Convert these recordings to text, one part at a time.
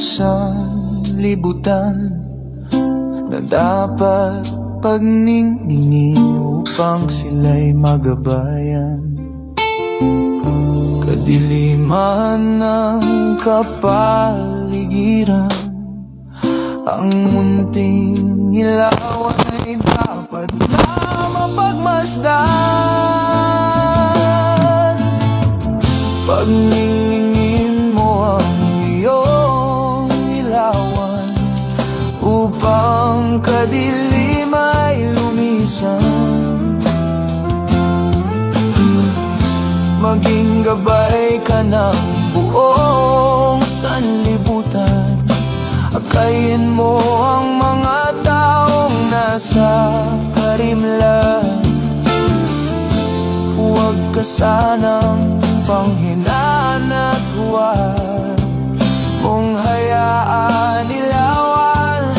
sanlibutan na dapat pagningning upang sila'y magabayan. Kadiliman ng kapaligiran, ang munting ilaw ay dapat na mapagmasdan. Pagningin mo ang iyong ilawan upang kadilim ay lumisan. Maging gabay ka ng buong sanlibutan. Akayin mo ang mga taong nasa karimlan. Huwag ka sanang panghinaan at huwag mong hayaan ilawan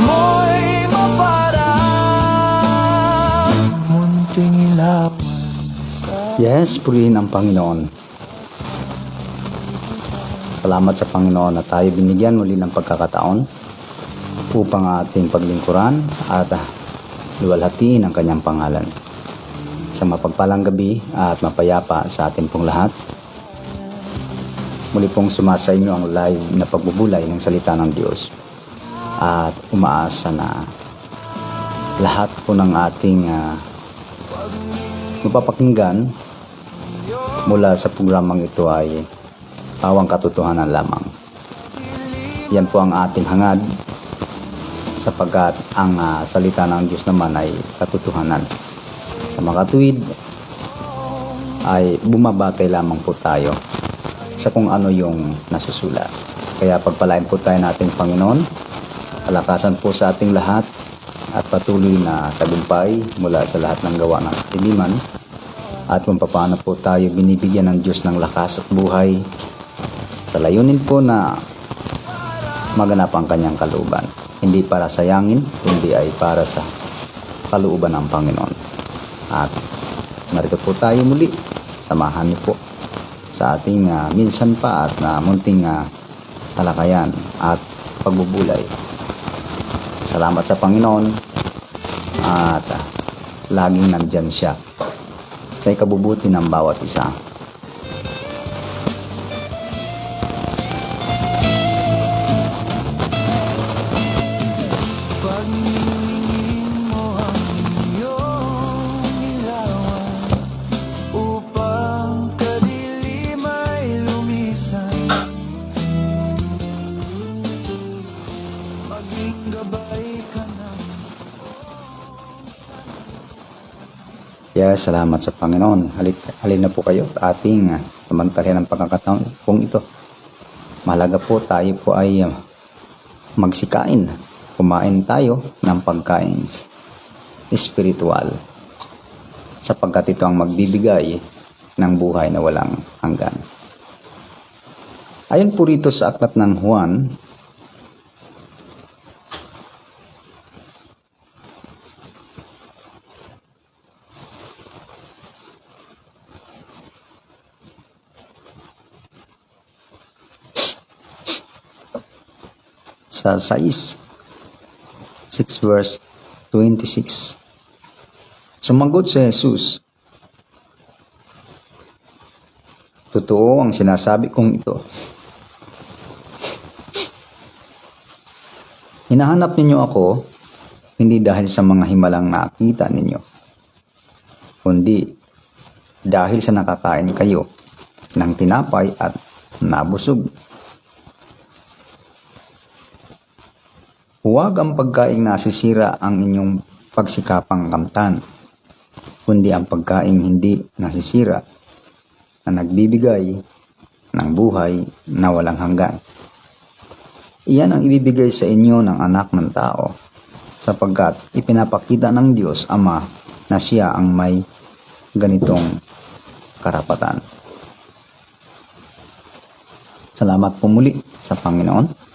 mo'y maparang munting ilawan. Yes, purihin ang Panginoon. Salamat sa Panginoon na tayo binigyan muli ng pagkakataon upang ating paglingkuran at luwalhatiin ang kanyang pangalan. Sa mapagpalang gabi at mapayapa sa ating pong lahat, muli pong sumasa inyo ang live na pagbubulay ng salita ng Diyos at umaasa na lahat po ng ating mapapakinggan mula sa programang ito ay pawang katotohanan lamang. Yan po ang ating hangad sapagkat ang salita ng Diyos naman ay katotohanan. Sa makatuwid ay bumabatay lamang po tayo sa kung ano yung nasusulat. Kaya pagpalain po tayo nating Panginoon, palakasan po sa ating lahat at patuloy na tagumpay mula sa lahat ng gawa ng katiliman at kung paano po tayo binibigyan ng Diyos ng lakas at buhay sa layunin po na maganap ang kanyang kalooban. Hindi para sayangin, kundi ay para sa kalooban ng Panginoon. At narito po tayo muli. Samahan niyo po sa ating minsan pa at munting talakayan at pagbubulay. Salamat sa Panginoon at laging nandyan siya sa ikabubuti ng bawat isa. Pagningin mo ang iyong ilawan upang kadilim ay lumisan. Maging gabay ka ng Yes, salamat sa Panginoon. Halin na po kayo at ating samantalahin ang pagkakataon kung ito. Mahalaga po tayo po ay magsikain. Kumain tayo ng pagkain espiritual sapagkat ito ang magbibigay ng buhay na walang hanggan. Ayon po rito sa aklat ng Juan, sa 6 verse 26. Sumagot si Jesus, "Totoo ang sinasabi kong ito. Hinahanap ninyo ako, hindi dahil sa mga himalang nakita ninyo, kundi dahil sa nakakain kayo ng tinapay at nabusog. Huwag ang pagkaing nasisira ang inyong pagsikapang kamtan, kundi ang pagkaing hindi nasisira na nagbibigay ng buhay na walang hanggan. Iyan ang ibibigay sa inyo ng anak ng tao, sapagkat ipinapakita ng Diyos Ama na siya ang may ganitong karapatan." Salamat po muli sa Panginoon.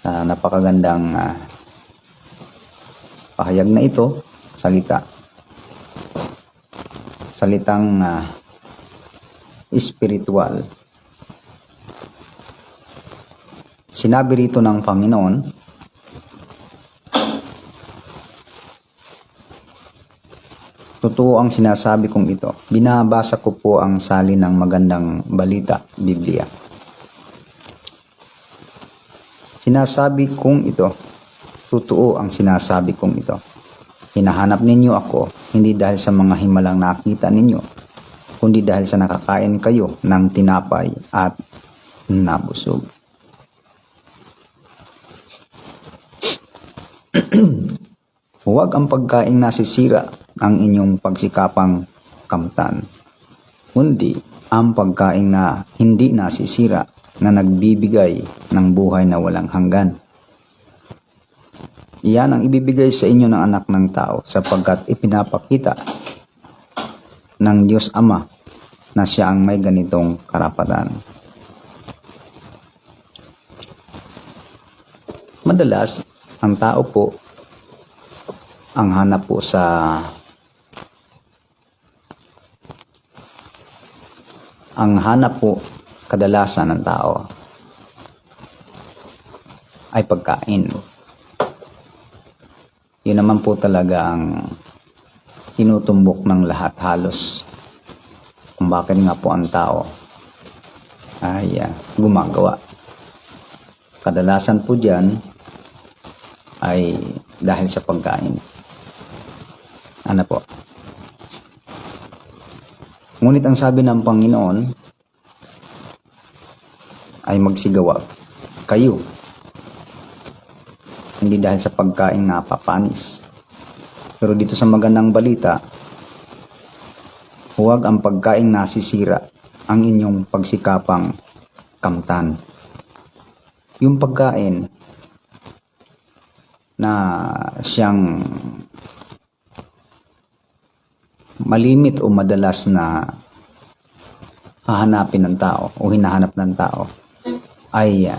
Napakagandang pahayag na ito, salitang espiritual. Sinabi rito ng Panginoon, totoo ang sinasabi kong ito. Binabasa ko po ang salin ng magandang balita, Biblia. Sinasabi kong ito, totoo ang sinasabi kong ito. Hinahanap ninyo ako, hindi dahil sa mga himalang nakita ninyo, kundi dahil sa nakakain kayo ng tinapay at nabusog. Huwag ang pagkain nasisira ang inyong pagsikapang kamtan, kundi ang pagkain na hindi nasisira na nagbibigay ng buhay na walang hanggan. Iyan ang ibibigay sa inyo ng anak ng tao sapagkat ipinapakita ng Diyos Ama na siya ang may ganitong karapatan. Madalas, ang tao po ang hanap po kadalasan ng tao ay pagkain. Yun naman po talaga ang tinutumbok ng lahat halos kung bakit nga po ang tao ay gumagawa. Kadalasan po dyan ay dahil sa pagkain. Ano po? Ngunit ang sabi ng Panginoon ay magsigawa kayo. Hindi dahil sa pagkain na papanis. Pero dito sa magandang balita, huwag ang pagkain nasisira ang inyong pagsikapang kamtan. Yung pagkain na siyang malimit o madalas na hahanapin ng tao o hinahanap ng tao ay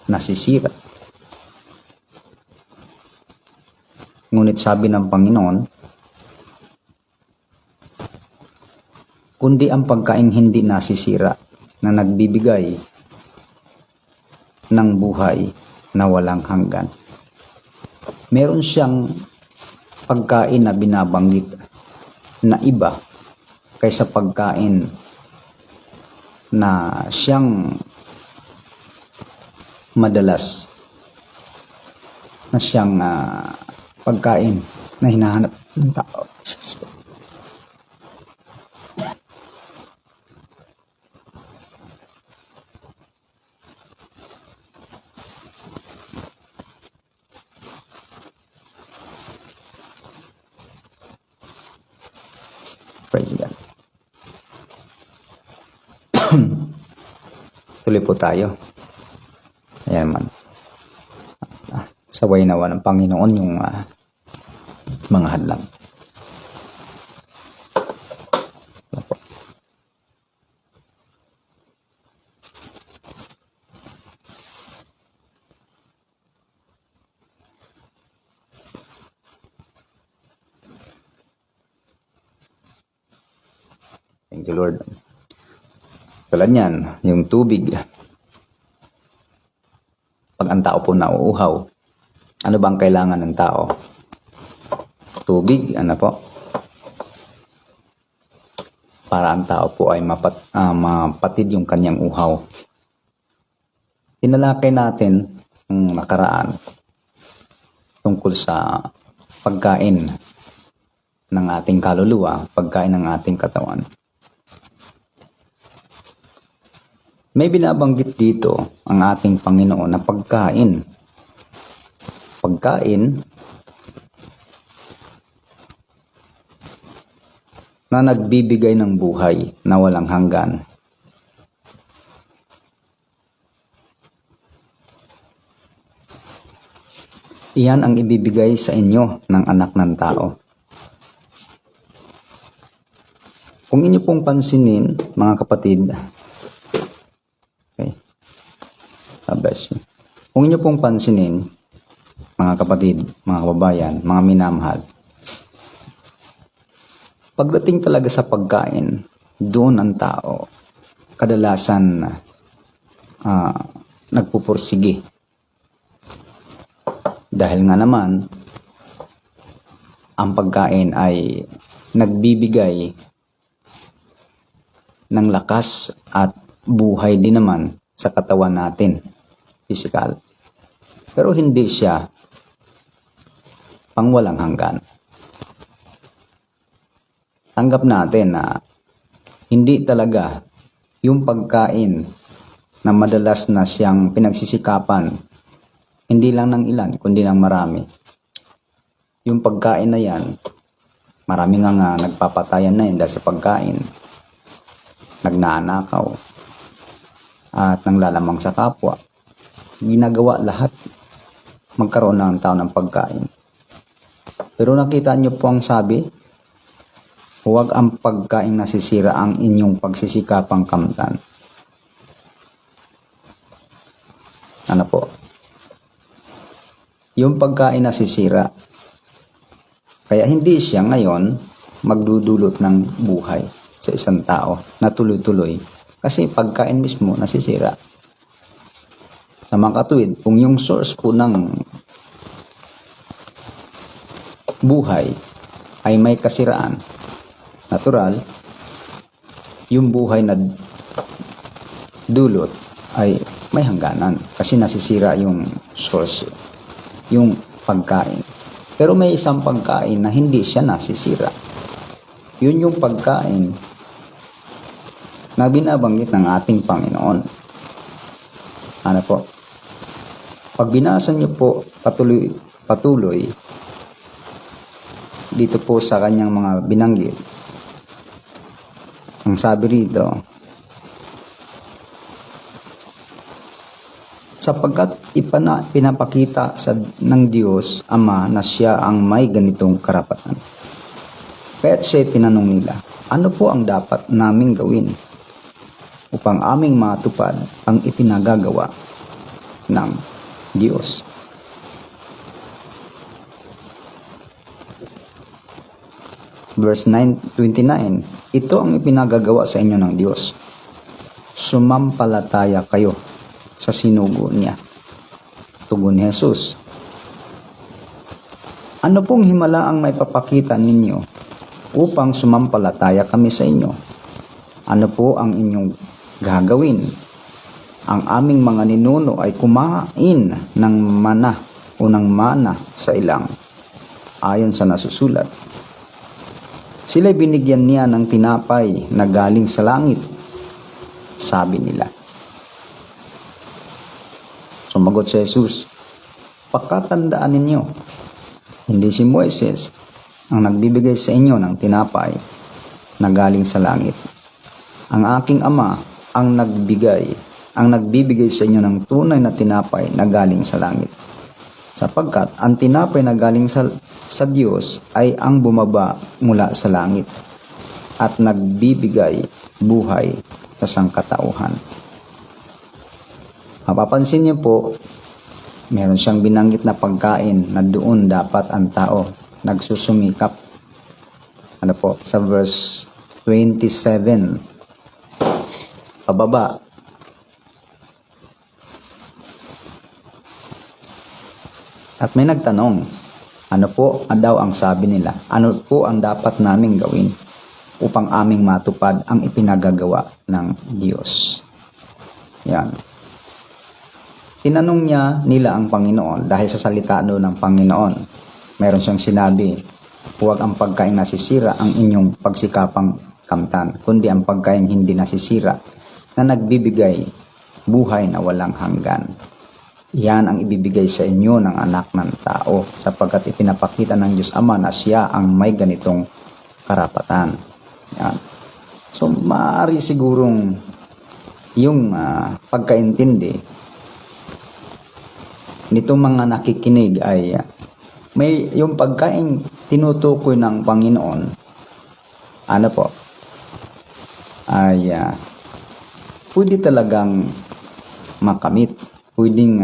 nasisira. Ngunit sabi ng Panginoon, kundi ang pagkain hindi nasisira na nagbibigay ng buhay na walang hanggan. Meron siyang pagkain na binabanggit na iba kaysa pagkain na siyang madalas na siyang pagkain na hinahanap ng tao. Praise God. Tuloy po tayo. Ayan man. Saway nawa ng Panginoon yung mga hadlang. Ayan po. Thank you, Lord. Tulad niyan, yung tubig. Pag ang tao po nauuhaw, ano bang kailangan ng tao? Tubig, ano po? Para ang tao po ay mapatid yung kanyang uhaw. Tinalakay natin ng nakaraan tungkol sa pagkain ng ating kaluluwa, pagkain ng ating katawan. May binabanggit dito ang ating Panginoon na pagkain. Pagkain na nagbibigay ng buhay na walang hanggan. Iyan ang ibibigay sa inyo ng anak ng tao. Kung inyo pong pansinin, mga kapatid, okay, bless you. Kung inyo pong pansinin, mga kapatid, mga kababayan, mga minamahal, pagdating talaga sa pagkain, doon ang tao kadalasan nagpupursige. Dahil nga naman, ang pagkain ay nagbibigay ng lakas at buhay din naman sa katawan natin, physical. Pero hindi siya pangwalang hanggan. Tanggap natin na hindi talaga yung pagkain na madalas na siyang pinagsisikapan, hindi lang ng ilan, kundi ng marami. Yung pagkain na yan, marami nga nagpapatayan na yan dahil sa pagkain. Nagnanakaw at nanglalamang sa kapwa. Ginagawa lahat magkaroon ng tao ng pagkain. Pero nakita niyo po ang sabi, huwag ang pagkain nasisira ang inyong pagsisikapang kamtan. Ano po? Yung pagkain nasisira. Kaya hindi siya ngayon magdudulot ng buhay sa isang tao na tuloy-tuloy. Kasi pagkain mismo nasisira. Sa mga katuwid, kung yung source po ng buhay ay may kasiraan, natural, yung buhay na dulot ay may hangganan kasi nasisira yung source, yung pagkain. Pero may isang pagkain na hindi siya nasisira. Yun yung pagkain na binabanggit ng ating Panginoon. Ano po? Pag binasa niyo po patuloy dito po sa kanyang mga binanggit, ang sabi rito, sapagkat pinapakita ng Diyos Ama na siya ang may ganitong karapatan. Kaya't siya tinanong nila, ano po ang dapat naming gawin upang aming matupad ang ipinagagawa ng Diyos? Verse 29, ito ang ipinagagawa sa inyo ng Diyos. Sumampalataya kayo sa sinugo niya. Tugon ni Jesus, ano pong himala ang may papakita ninyo upang sumampalataya kami sa inyo? Ano po ang inyong gagawin? Ang aming mga ninuno ay kumain ng mana o ng mana sa ilang, ayon sa nasusulat. Sila'y binigyan niya ng tinapay na galing sa langit, sabi nila. Sumagot si Jesus, pakatandaan ninyo, hindi si Moises ang nagbibigay sa inyo ng tinapay na galing sa langit. Ang aking Ama ang nagbibigay sa inyo ng tunay na tinapay na galing sa langit. Sapagkat ang tinapay na galing sa Diyos ay ang bumaba mula sa langit at nagbibigay buhay sa sangkatauhan. Mapapansin niyo po, meron siyang binanggit na pagkain na doon dapat ang tao nagsusumikap. Ano po? Sa verse 27, pababa. At may nagtanong, ano po daw ang sabi nila? Ano po ang dapat naming gawin upang aming matupad ang ipinagagawa ng Diyos? Yan. Tinanong nila ang Panginoon dahil sa salita ng Panginoon. Meron siyang sinabi, huwag ang pagkain nasisira ang inyong pagsikapang kamtan, kundi ang pagkain hindi nasisira na nagbibigay buhay na walang hanggan. Yan ang ibibigay sa inyo ng anak ng tao sapagkat ipinapakita ng Diyos Ama na siya ang may ganitong karapatan. Yan. So, maaari sigurong yung pagkaintindi nitong mga nakikinig ay may yung pagkain tinutukoy ng Panginoon, ano po, ay pwede talagang makamit, pwedeng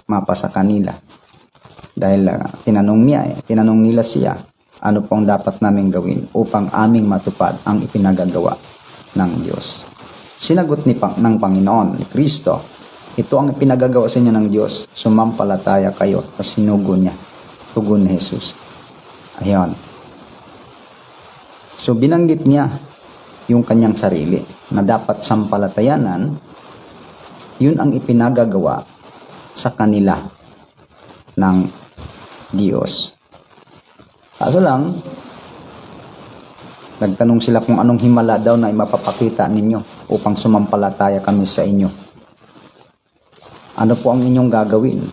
mapasa kanila. Dahil tinanong nila siya, ano pong dapat namin gawin upang aming matupad ang ipinagagawa ng Diyos. Sinagot ng Panginoon, ni Kristo, Ito ang pinagagawa sa inyo ng Diyos. Sumampalataya kayo sa sinugo niya. Tugon ni Jesus. Ayan. So binanggit niya yung kanyang sarili na dapat sampalatayanan, yun ang ipinagagawa sa kanila ng Diyos. Kaso lang, nagtanong sila kung anong himala daw na mapapakita ninyo upang sumampalataya kami sa inyo. Ano po ang inyong gagawin?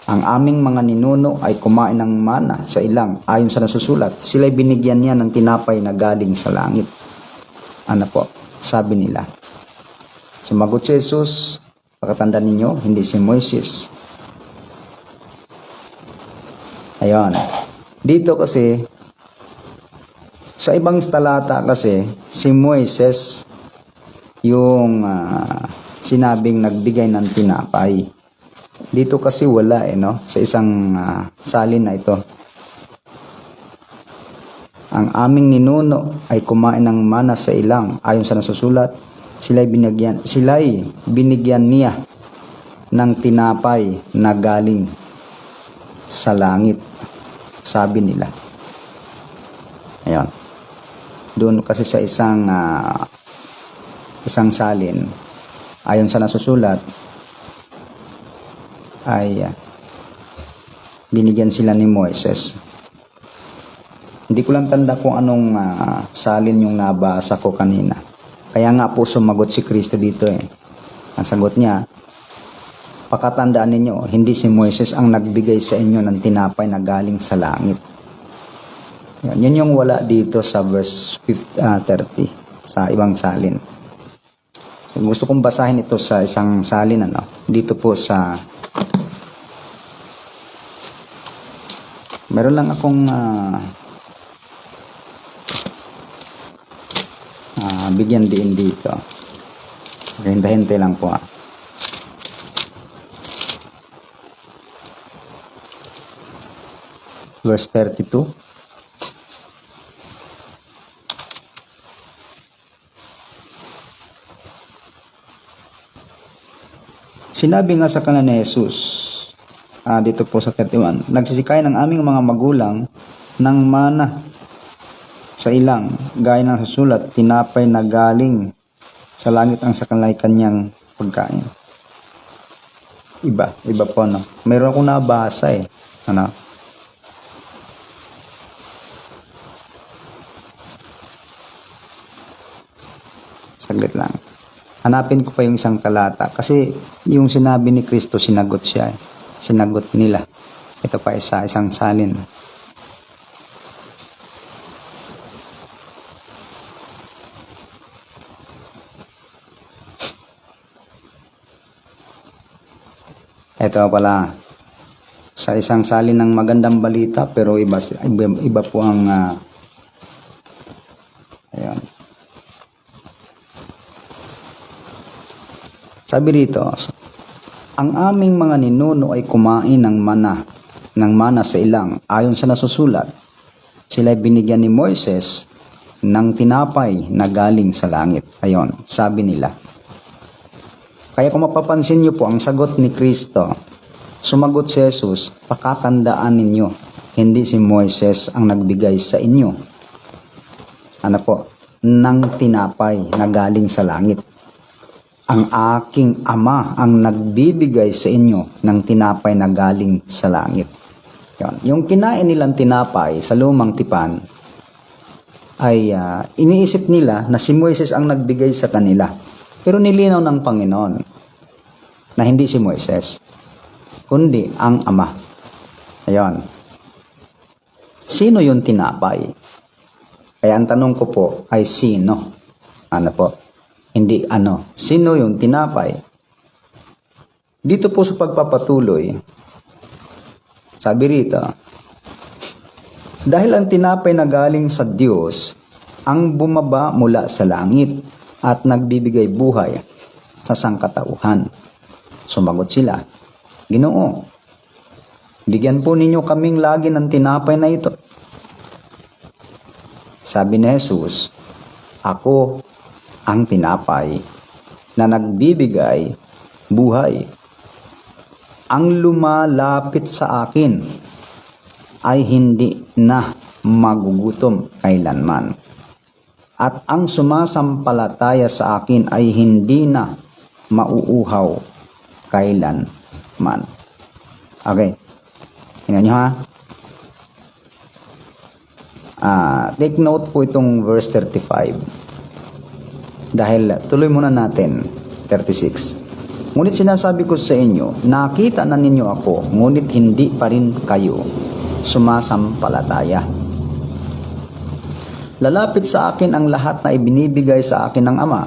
Ang aming mga ninuno ay kumain ng mana sa ilang ayon sa nasusulat. Sila'y binigyan niya ng tinapay na galing sa langit. Ano po? Sabi nila. Sumagot si Jesus, pakatandaan ninyo, hindi si Moises. Ayan. Dito kasi, sa ibang talata kasi, si Moises yung sinabing nagbigay ng tinapay. Dito kasi wala no? Sa isang salin na ito. Ang aming ninuno ay kumain ng mana sa ilang ayon sa nasusulat. Sila'y binigyan niya ng tinapay na galing sa langit. Sabi nila. Ayan. Doon kasi sa isang salin, ayon sa nasusulat, ay binigyan sila ni Moises. Hindi ko lang tanda kung anong salin yung nabasa ko kanina. Kaya nga po sumagot si Kristo dito Ang sagot niya, pakatandaan ninyo, hindi si Moises ang nagbigay sa inyo ng tinapay na galing sa langit. Yan yung wala dito sa verse 30 sa ibang salin. Gusto kong basahin ito sa isang salin dito po sa meron lang akong bigyan din dito. Hintay-hintay lang po Verse 32. Sinabi nga sa kanila ni Jesus, dito po sa 31, nagsisikay ng aming mga magulang ng mana sa ilang, gaya ng susulat, tinapay na galing sa langit ang sa kanila'y kanyang pagkain. Iba po Mayroon akong nabasa Saglit lang. Hanapin ko pa yung isang talata. Kasi yung sinabi ni Kristo, sinagot siya. Sinagot nila. Ito pa isang salin. Ito pala. Sa isang salin ng magandang balita, pero iba po ang ayan. Sabi rito, ang aming mga ninuno ay kumain ng mana sa ilang. Ayon sa nasusulat, sila'y binigyan ni Moises ng tinapay na galing sa langit. Ayon, sabi nila. Kaya kung mapapansin niyo po ang sagot ni Kristo, sumagot si Jesus, pakatandaan ninyo, hindi si Moises ang nagbigay sa inyo. Ano po? Ng tinapay na galing sa langit. Ang aking ama ang nagbibigay sa inyo ng tinapay na galing sa langit. Yan. Yung kinain nilang tinapay sa lumang tipan ay iniisip nila na si Moises ang nagbigay sa kanila. Pero nilinaw ng Panginoon na hindi si Moises, kundi ang ama. Ayan. Sino yung tinapay? Kaya ang tanong ko po ay sino? Ano po? Hindi ano. Sino yung tinapay? Dito po sa pagpapatuloy, sabi rito, dahil ang tinapay na galing sa Diyos ang bumaba mula sa langit at nagbibigay buhay sa sangkatauhan. Sumagot sila, Ginoo, bigyan po ninyo kaming lagi ng tinapay na ito. Sabi ni Jesus, ako ang tinapay na nagbibigay buhay. Ang lumalapit sa akin ay hindi na magugutom kailanman. At ang sumasampalataya sa akin ay hindi na mauuhaw kailanman. Okay. Tingnan nyo ha. Take note po itong verse 35. Dahil tuloy muna natin 36. Ngunit sinasabi ko sa inyo, nakita na ninyo ako, ngunit hindi pa rin kayo sumasampalataya. Lalapit sa akin ang lahat na ibinibigay sa akin ng Ama,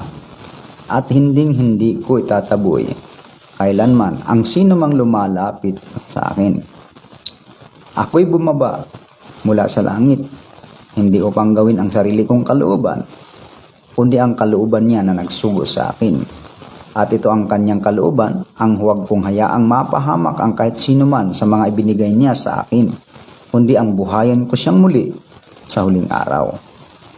at hindi ko itataboy kailanman ang sino mang lumalapit sa akin. Ako'y bumaba mula sa langit, hindi upang gawin ang sarili kong kalooban, kundi ang kalooban niya na nagsugo sa akin. At ito ang kanyang kalooban, ang huwag kong hayaang mapahamak ang kahit sino man sa mga ibinigay niya sa akin, kundi ang buhayan ko siyang muli sa huling araw.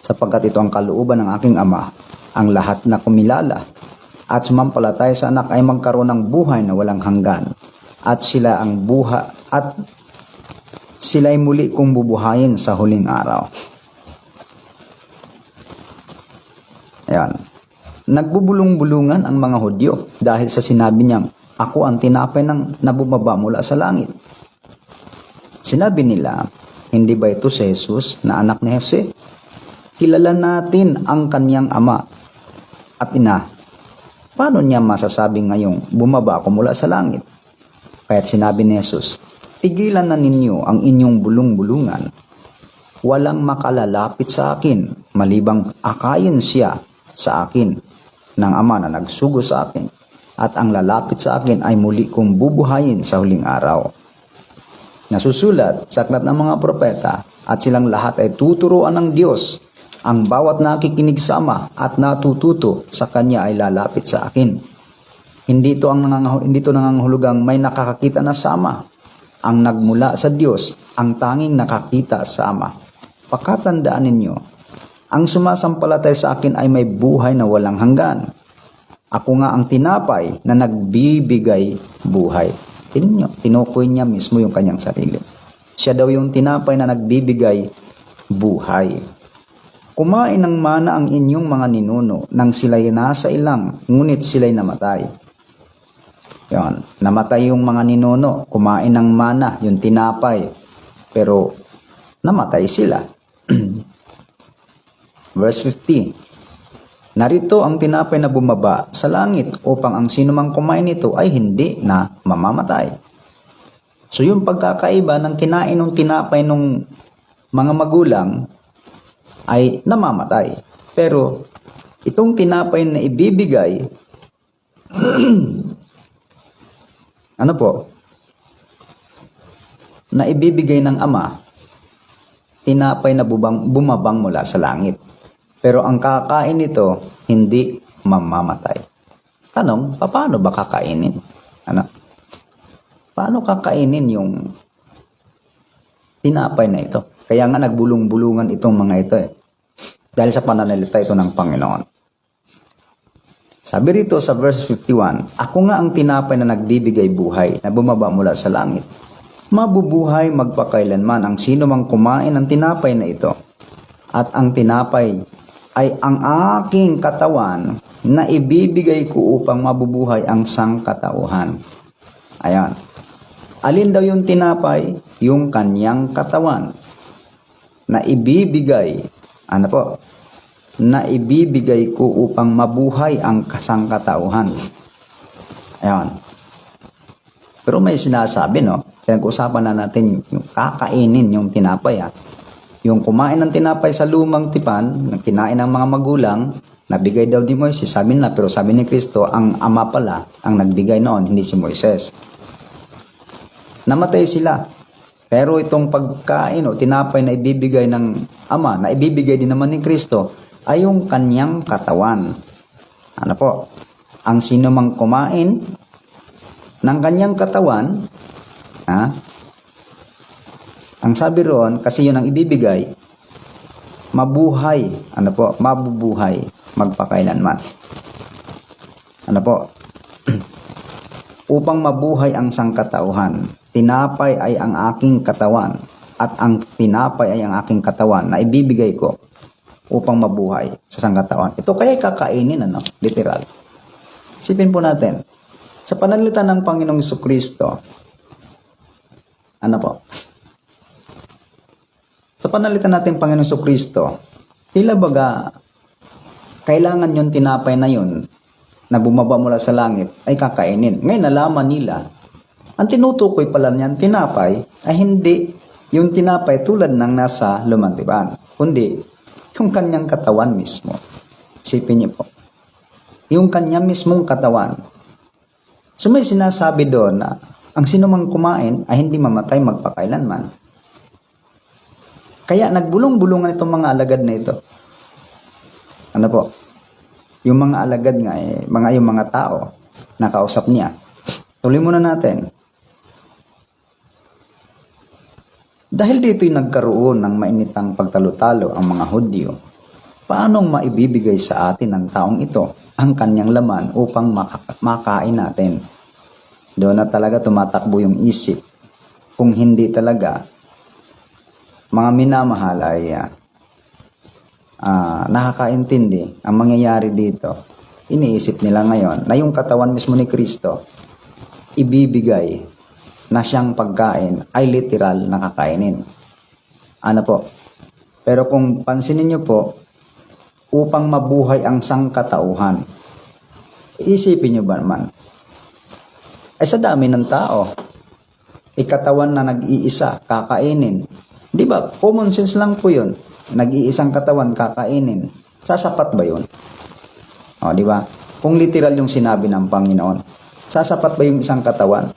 Sapagkat ito ang kalooban ng aking Ama, ang lahat na kumilala at sumampalataya sa anak ay magkaroon ng buhay na walang hanggan, at sila ang at sila'y muli kong bubuhayin sa huling araw. Ayan. Nagbubulong-bulungan ang mga Hudyo dahil sa sinabi niyang, ako ang tinapay ng nabubaba mula sa langit. Sinabi nila, hindi ba ito si Jesus na anak ni Jose? Kilala natin ang kanyang ama at ina. Paano niya masasabing ngayong bumaba ako mula sa langit? Kaya't sinabi ni Jesus, tigilan na ninyo ang inyong bulong-bulungan. Walang makalalapit sa akin, malibang akayin siya sa akin ng Ama na nagsugo sa akin, at ang lalapit sa akin ay muli kong bubuhayin sa huling araw. Nasusulat sa aklat ng mga propeta, at silang lahat ay tuturuan ng Diyos. Ang bawat nakikinig sa Ama at natututo sa Kanya ay lalapit sa akin. Hindi ito nangangahulugang may nakakakita na sa Ama. Ang nagmula sa Diyos, ang tanging nakakita sa Ama. Pakatandaan ninyo, ang sumasampalatay sa akin ay may buhay na walang hanggan. Ako nga ang tinapay na nagbibigay buhay. Tinukoy niya mismo yung kanyang sarili. Siya daw yung tinapay na nagbibigay buhay. Kumain ng mana ang inyong mga ninuno nang sila'y nasa ilang, ngunit sila'y namatay. Yan. Namatay yung mga ninuno, kumain ng mana, yung tinapay, pero namatay sila. Verse 15. Narito ang tinapay na bumaba sa langit upang ang sino mang kumain nito ay hindi na mamamatay. So yung pagkakaiba ng kinain ng tinapay ng mga magulang ay namamatay. Pero itong tinapay na ibibigay ano po? Na ibibigay ng Ama, tinapay na bumabang mula sa langit. Pero ang kakain nito, hindi mamamatay. Tanong, paano ba kakainin? Ano? Paano kakainin yung tinapay na ito? Kaya nga nagbulong-bulungan itong mga ito eh. Dahil sa pananalita ito ng Panginoon. Sabi rito sa verse 51, ako nga ang tinapay na nagbibigay buhay na bumaba mula sa langit. Mabubuhay magpakailanman ang sino mang kumain ng tinapay na ito. At ang tinapay ay ang aking katawan na ibibigay ko upang mabubuhay ang sangkatauhan. Ayan. Alin daw yung tinapay? Yung kanyang katawan na ibibigay, na ibibigay ko upang mabuhay ang kasangkatauhan. Ayan. Pero may sinasabi, no? Pinag-usapan na natin yung kakainin yung tinapay, Yung kumain ng tinapay sa lumang tipan, na kinain ng mga magulang, nabigay daw ni Moises, sabi na, pero sabi ni Kristo, ang Ama pala ang nagbigay noon, hindi si Moises. Namatay sila. Pero itong pagkain o tinapay na ibibigay ng Ama, na ibibigay din naman ni Kristo, ay yung kanyang katawan. Ano po? Ang sino mang kumain ng kanyang katawan, ang sabi roon, kasi yun ang ibibigay, mabuhay, mabubuhay, magpakailanman. upang mabuhay ang sangkatauhan. Tinapay ay ang aking katawan, at ang tinapay ay ang aking katawan na ibibigay ko upang mabuhay sa sangkatauhan. Ito kaya kakainin, literal. Isipin po natin, sa pananalita ng Panginoong Jesucristo, sa pananalita natin Panginoong Jesucristo, tila baga, kailangan yung tinapay na yun, na bumaba mula sa langit, ay kakainin. Ngayon, nalaman nila, ang tinutukoy pala niyan, tinapay, ay hindi yung tinapay tulad ng nasa lumantiban, kundi yung kanyang katawan mismo. Isipin niyo po. Yung kanyang mismong katawan. So may sinasabi doon na ang sinumang kumain ay hindi mamatay magpakailanman. Kaya nagbulong-bulungan itong mga alagad na ito. Ano po? Yung mga alagad nga, yung mga tao na kausap niya. Tuloy muna natin. Dahil dito'y nagkaroon ng mainitang pagtalo-talo ang mga Hudyo, paanong maibibigay sa atin ng taong ito ang kanyang laman upang makain natin? Doon na talaga tumatakbo yung isip. Kung hindi talaga, mga minamahal ay nakakaintindi ang mangyayari dito. Iniisip nila ngayon na yung katawan mismo ni Kristo ibibigay na siyang pagkain ay literal na kakainin. Ano po? Pero kung pansinin niyo po, upang mabuhay ang sangkatauhan, isipin niyo ba naman, ay sa dami ng tao, ikatawan na nag-iisa, kakainin. Di ba? Common sense lang po yun. Nag-iisang katawan, kakainin. Sasapat ba yun? O, di ba? Kung literal yung sinabi ng Panginoon, sasapat ba yung isang katawan?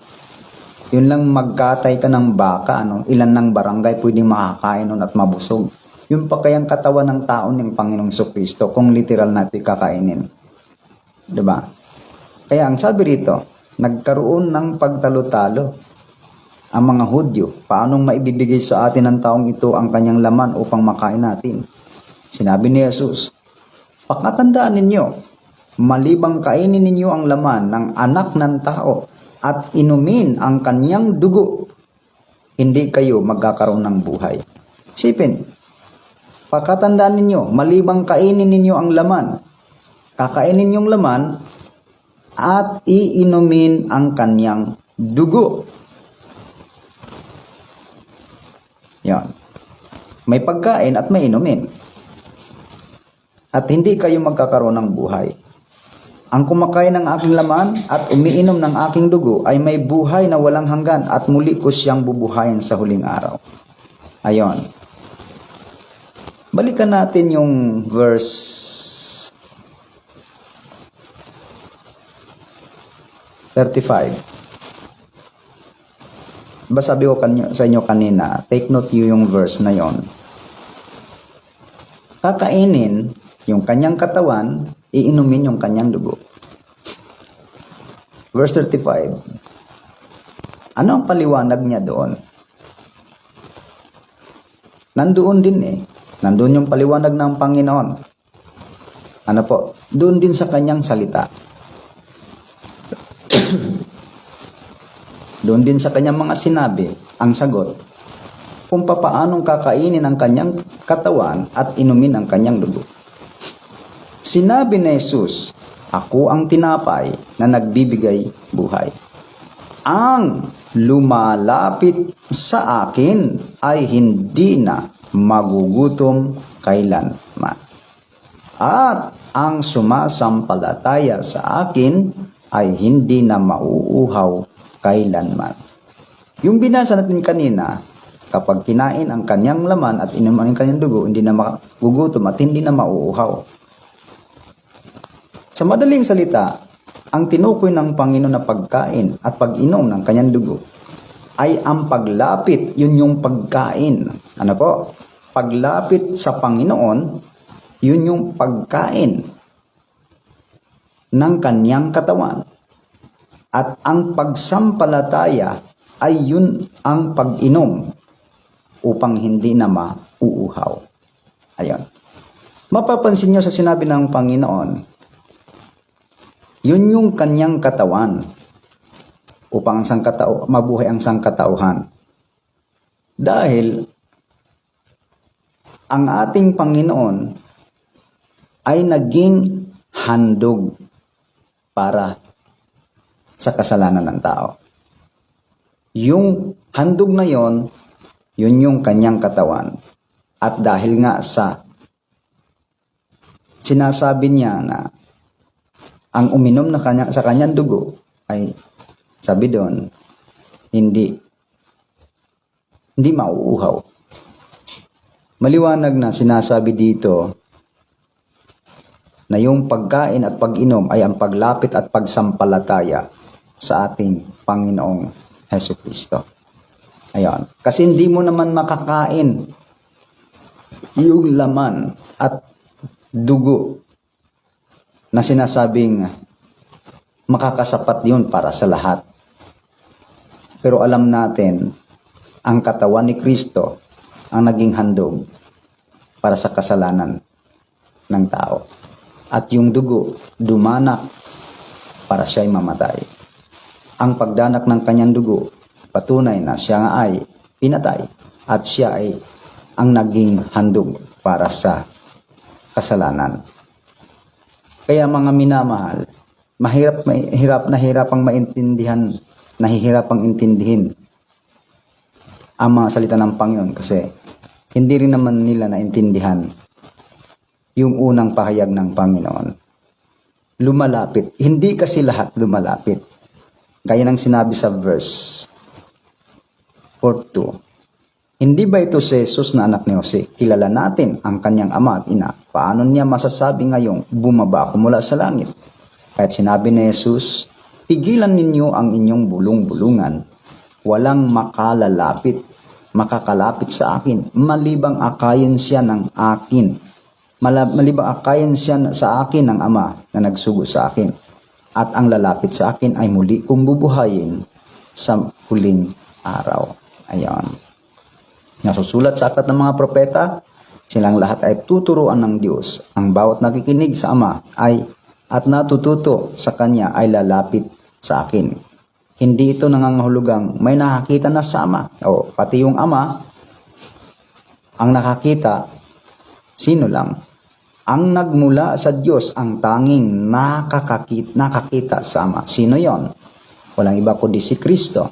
Yun lang magkatay ka ng baka, ilan ng barangay pwedeng makakain nun at mabusog. Yung pa kayang katawan ng tao ng Panginoong Jesucristo kung literal natin kakainin. Diba? Kaya ang sabi rito, nagkaroon ng pagtalo-talo ang mga Hudyo. Paanong maibibigay sa atin ng taong ito ang kanyang laman upang makain natin? Sinabi ni Jesus, pakatandaan ninyo, malibang kainin ninyo ang laman ng anak ng tao at inumin ang kanyang dugo, hindi kayo magkakaroon ng buhay. Sipin, pakatandaan ninyo, malibang kainin ninyo ang laman, kakainin yung laman, at iinumin ang kanyang dugo. Yan. May pagkain at may inumin. At hindi kayo magkakaroon ng buhay. Ang kumakain ng aking laman at umiinom ng aking dugo ay may buhay na walang hanggan at muli ko siyang bubuhayin sa huling araw. Ayon. Balikan natin yung verse 35. Diba sabi ko sa inyo kanina, take note yung verse na yon. Kakainin yung kanyang katawan, iinumin yung kanyang dugo. Verse 35. Ano ang paliwanag niya doon? Nandoon din Nandoon yung paliwanag ng Panginoon. Ano po? Doon din sa kanyang salita. Doon din sa kanyang mga sinabi, ang sagot, kung papaanong kakainin ang kanyang katawan at inumin ang kanyang dugo. Sinabi ni Jesus, ako ang tinapay na nagbibigay buhay. Ang lumalapit sa akin ay hindi na magugutom kailanman. At ang sumasampalataya sa akin ay hindi na mauuhaw kailanman. Yung binasa natin kanina, kapag kinain ang kanyang laman at inuman ang kanyang dugo, hindi na magugutom at hindi na mauuhaw. Sa madaling salita, ang tinukoy ng Panginoon na pagkain at pag-inom ng kanyang dugo ay ang paglapit, yun yung pagkain. Ano po? Paglapit sa Panginoon, yun yung pagkain ng kanyang katawan. At ang pagsampalataya ay yun ang pag-inom upang hindi na mauuhaw. Ayon. Mapapansin nyo sa sinabi ng Panginoon, yun yung kanyang katawan. upang mabuhay ang sangkatauhan. Dahil ang ating Panginoon ay naging handog para sa kasalanan ng tao. Yung handog na yon, yun yung kanyang katawan. At dahil nga sa sinasabi niya na ang uminom sa kanyang dugo ay, sabi doon, hindi mauuhaw. Maliwanag na sinasabi dito na yung pagkain at pag-inom ay ang paglapit at pagsampalataya sa ating Panginoong Hesukristo. Ayan. Kasi hindi mo naman makakain yung laman at dugo na sinasabing makakasapat yun para sa lahat. Pero alam natin, ang katawan ni Kristo ang naging handog para sa kasalanan ng tao. At yung dugo, dumanak para siya'y mamatay. Ang pagdanak ng kanyang dugo, patunay na siya nga ay pinatay at siya ay ang naging handog para sa kasalanan. Kaya mga minamahal, nahihirapang intindihin ang mga salita ng Panginoon kasi hindi rin naman nila naintindihan yung unang pahayag ng Panginoon. Lumalapit. Hindi kasi lahat lumalapit. Gaya ng sinabi sa verse 42. Hindi ba ito si Jesus na anak ni Jose? Kilala natin ang kanyang ama at ina. Paano niya masasabi ngayong bumaba ako mula sa langit? Kahit sinabi ni Jesus, tigilan ninyo ang inyong bulong-bulungan. Walang makakalapit sa akin, malibang akayin siya ng akin. Malibang akayin siya sa akin ng Ama na nagsugo sa akin. At ang lalapit sa akin ay muli kong bubuhayin sa huling araw. Ayan. Nasusulat sa aklat ng mga propeta, silang lahat ay tuturuan ng Diyos. Ang bawat nakikinig sa Ama at natututo sa Kanya ay lalapit sa akin. Hindi ito nangangahulugang may nakakita na sa Ama. O pati yung Ama, ang nakakita, sino lang? Ang nagmula sa Diyos ang tanging nakakita sa Ama. Sino yon? Walang iba kundi si Kristo.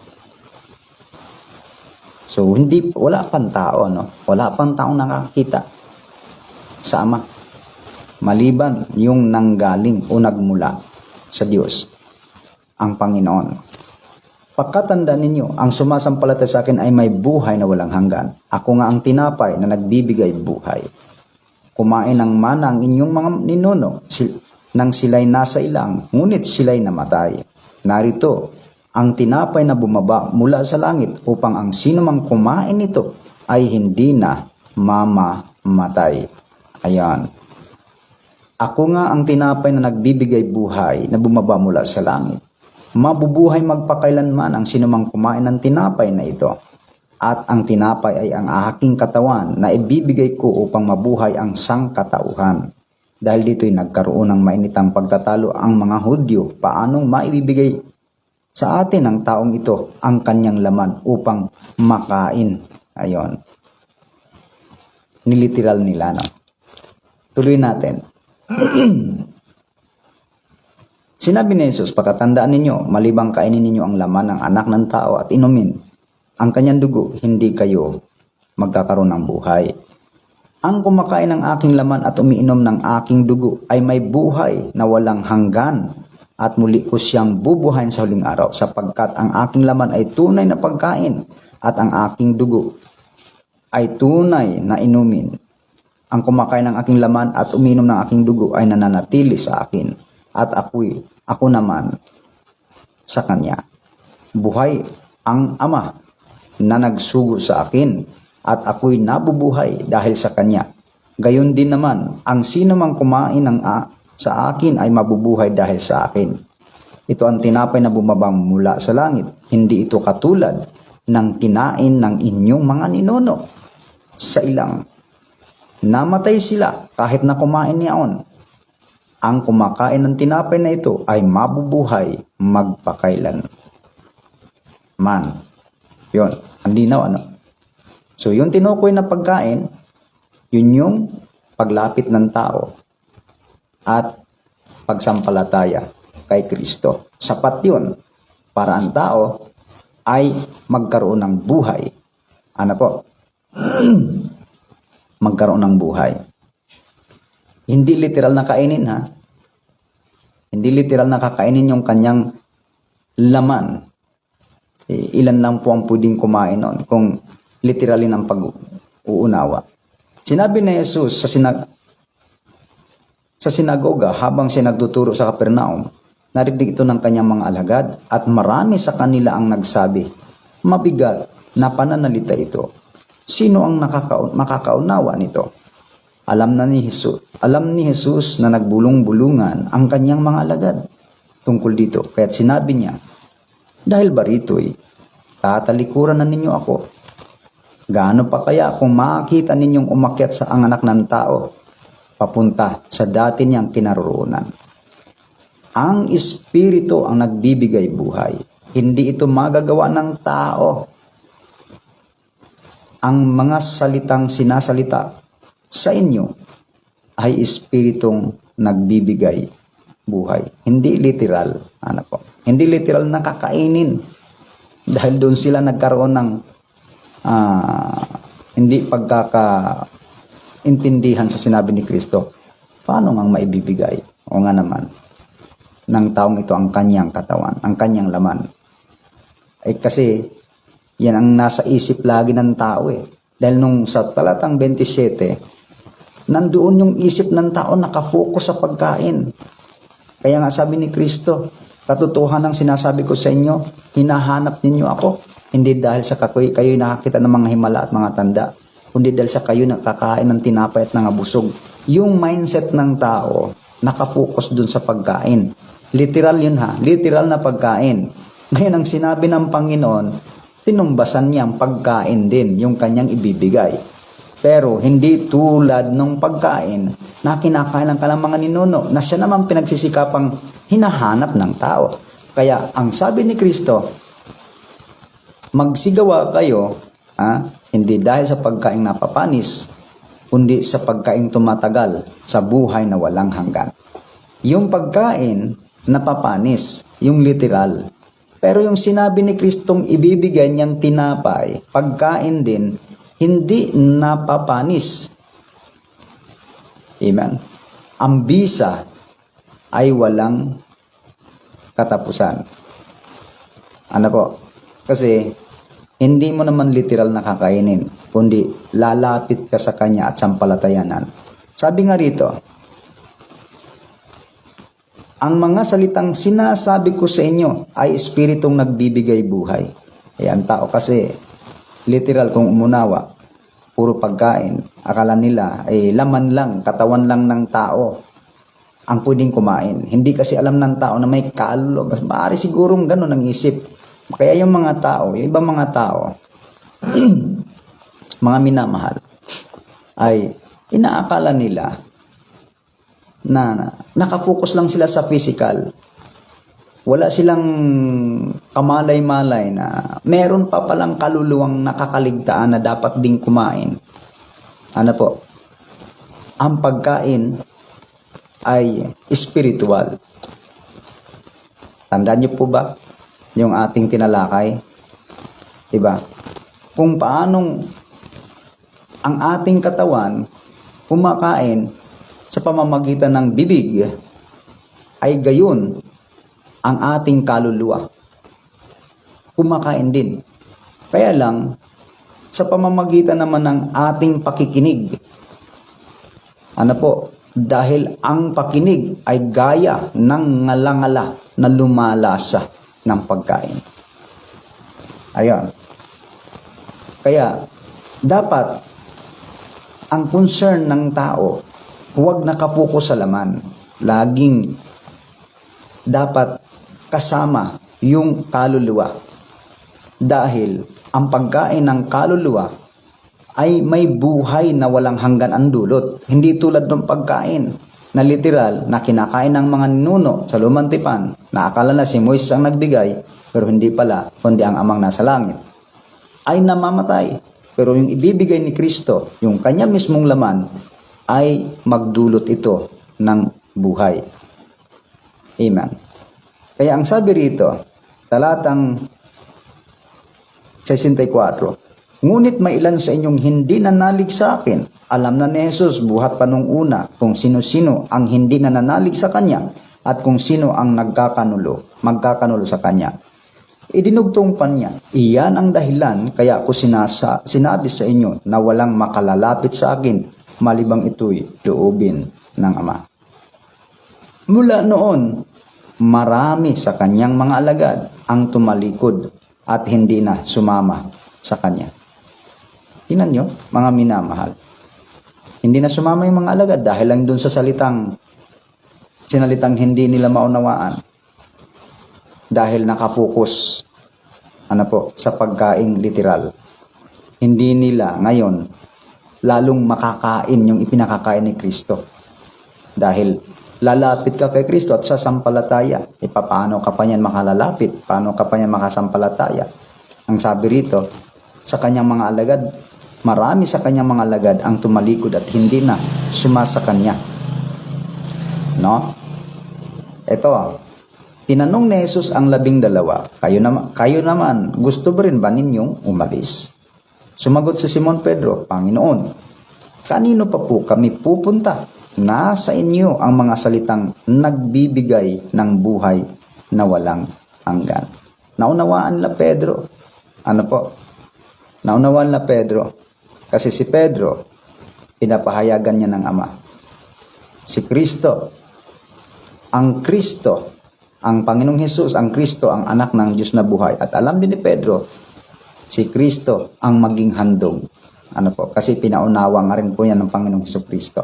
So, wala pang tao, no? Wala pang taong nakakita sa Ama. Maliban yung nanggaling o nagmula sa Diyos, ang Panginoon. Pagkatandaan ninyo, ang sumasampalataya sa akin ay may buhay na walang hanggan. Ako nga ang tinapay na nagbibigay buhay. Kumain ng mana ang inyong mga ninuno nang sila'y nasa ilang, ngunit sila'y namatay. Narito, ang tinapay na bumaba mula sa langit upang ang sino mang kumain nito ay hindi na mamamatay. Ayan. Ako nga ang tinapay na nagbibigay buhay na bumaba mula sa langit. Mabubuhay magpakailanman ang sino mang kumain ng tinapay na ito. At ang tinapay ay ang aking katawan na ibibigay ko upang mabuhay ang sangkatauhan. Dahil dito'y nagkaroon ng mainitang pagtatalo ang mga Hudyo paanong maibibigay sa atin ang taong ito ang kanyang laman upang makain. Ayon. Niliteral nila, no? Tuloy natin. Sinabi ni Jesus, pagkatandaan ninyo, malibang kainin ninyo ang laman ng anak ng tao at inumin ang kanyang dugo, hindi kayo magkakaroon ng buhay. Ang kumakain ng aking laman at umiinom ng aking dugo ay may buhay na walang hanggan at muli ko siyang bubuhayin sa huling araw sapagkat ang aking laman ay tunay na pagkain at ang aking dugo ay tunay na inumin. Ang kumakain ng aking laman at umiinom ng aking dugo ay nananatili sa akin at ako naman sa kanya. Buhay ang Ama na nagsugo sa akin at ako'y nabubuhay dahil sa kanya. Gayon din naman, ang sino mang kumain sa akin ay mabubuhay dahil sa akin. Ito ang tinapay na bumabang mula sa langit. Hindi ito katulad ng kinain ng inyong mga ninuno sa ilang. Namatay sila kahit na kumain niyaon. Ang kumakain ng tinapay na ito ay mabubuhay magpakailan. man. Yun, ang linaw, ano? So, yung tinukoy na pagkain, yun yung paglapit ng tao at pagsampalataya kay Kristo. Sapat yun para ang tao ay magkaroon ng buhay. Ano po? Magkaroon ng buhay. Hindi literal na kainin, ha? Hindi literal na kakainin yung kanyang laman. Ilan lang po ang pwedeng kumain nun kung literally ng pag-uunawa. Sinabi ni Jesus sa sinagoga habang siya nagtuturo sa Capernaum, narinig ito ng kanyang mga alagad at marami sa kanila ang nagsabi, mabigat na pananalita ito. Sino ang makakaunawa nito? Alam ni Jesus na nagbulong-bulungan ang kanyang mga alagad tungkol dito. Kaya't sinabi niya, dahil ba rito'y tatalikuran na ninyo ako? Gaano pa kaya kung makita ninyong umakyat sa ang anak ng tao papunta sa dati niyang kinaroroonan? Ang Espiritu ang nagbibigay buhay. Hindi ito magagawa ng tao. Ang mga salitang sinasalita sa inyo ay Espiritong nagbibigay buhay. Hindi literal. Ano po? Hindi literal na kakainin. Dahil doon sila nagkaroon ng hindi pagkakaintindihan sa sinabi ni Kristo. Paano ngang maibibigay? O nga naman, ng taong ito ang kanyang katawan, ang kanyang laman. Kasi, yan ang nasa isip lagi ng tao eh. Dahil nung sa talatang 27, nandoon yung isip ng tao nakafocus sa pagkain. Kaya nga sabi ni Kristo, katotohanan ang sinasabi ko sa inyo, hinahanap ninyo ako. Hindi dahil sa kayo nakakita ng mga himala at mga tanda, kundi dahil sa kayo nakakain ng tinapay at nangabusog. Yung mindset ng tao, nakafocus dun sa pagkain. Literal yun ha, literal na pagkain. Ngayon ang sinabi ng Panginoon, tinumbasan niya ang pagkain din, yung kanyang ibibigay. Pero hindi tulad ng pagkain na kinakain ng kalang mga ninuno, na siya naman pinagsisikapang hinahanap ng tao. Kaya ang sabi ni Kristo, magsigawa kayo, hindi dahil sa pagkain napapanis, kundi sa pagkain tumatagal sa buhay na walang hanggan. Yung pagkain napapanis, yung literal. Pero yung sinabi ni Kristong ibibigay niyang tinapay, pagkain din, hindi napapanis. Amen. Ang bisa ay walang katapusan. Ano po? Kasi hindi mo naman literal na kakainin, kundi lalapit ka sa Kanya at sampalatayanan. Sabi nga rito, ang mga salitang sinasabi ko sa inyo ay Espiritong nagbibigay buhay. Ang tao kasi, literal kung umunawa, puro pagkain. Akala nila ay laman lang, katawan lang ng tao ang pwedeng kumain. Hindi kasi alam ng tao na may kaluluwa. Maaari sigurong ganun ang isip. Kaya yung mga tao, yung ibang mga tao, mga minamahal, ay inaakala nila na nakafocus lang sila sa physical. Wala silang kamalay-malay na meron pa palang kaluluwang nakakaligtaan na dapat ding kumain. Ano po? Ang pagkain ay spiritual. Tandaan niyo po ba yung ating tinalakay? Diba? Kung paanong ang ating katawan kumakain sa pamamagitan ng bibig, ay gayon ang ating kaluluwa. Kumakain din. Kaya lang, sa pamamagitan naman ng ating pakikinig. Ano po? Dahil ang pakinig ay gaya ng ngalangala na lumalasa ng pagkain. Ayan. Kaya, dapat ang concern ng tao, huwag nakafocus sa laman. Laging dapat kasama yung kaluluwa. Dahil ang pagkain ng kaluluwa ay may buhay na walang hanggan ang dulot. Hindi tulad ng pagkain na literal na kinakain ng mga ninuno sa lumang tipan na akala na si Moises ang nagbigay pero hindi pala kundi ang amang nasa langit ay namamatay. Pero yung ibibigay ni Kristo, yung kanya mismong laman, ay magdulot ito ng buhay. Amen. Kaya ang sabi rito, talatang 64, ngunit may ilan sa inyong hindi nanalig sa akin. Alam na ni Jesus buhat pa nung una kung sino-sino ang hindi nananalig sa Kanya at kung sino ang magkakanulo sa Kanya. Idinugtong pa niya, iyan ang dahilan kaya ako sinabi sa inyo na walang makalalapit sa akin malibang ito'y loobin ng Ama. Mula noon, marami sa Kanyang mga alagad ang tumalikod at hindi na sumama sa Kanya. Tingnan nyo, mga minamahal. Hindi na sumama yung mga alagad dahil lang dun sa sinalitang hindi nila maunawaan. Dahil nakafokus sa pagkaing literal. Hindi nila ngayon lalong makakain yung ipinakakain ni Kristo. Dahil lalapit ka kay Kristo at sasampalataya. Paano ka pa niyan makalalapit? Paano ka pa niyan makasampalataya? Ang sabi rito, sa kanyang mga alagad, marami sa kanyang mga alagad ang tumalikod at hindi na sumasa kanya. No? Ito, tinanong ni Jesus ang 12, kayo naman, gusto ba rin ba ninyong umalis? Sumagot si Simon Pedro, Panginoon, kanino pa po kami pupunta? Nasa inyo ang mga salitang nagbibigay ng buhay na walang hanggan. Naunawaan na Pedro. Naunawaan na Pedro. Kasi si Pedro, pinapahayagan niya ng Ama. Si Kristo, ang Panginoong Hesus, ang Kristo, ang anak ng Diyos na buhay. At alam din ni Pedro, si Kristo ang maging handog. Kasi pinaunawa nga rin po yan ng Panginoong Hesus Kristo.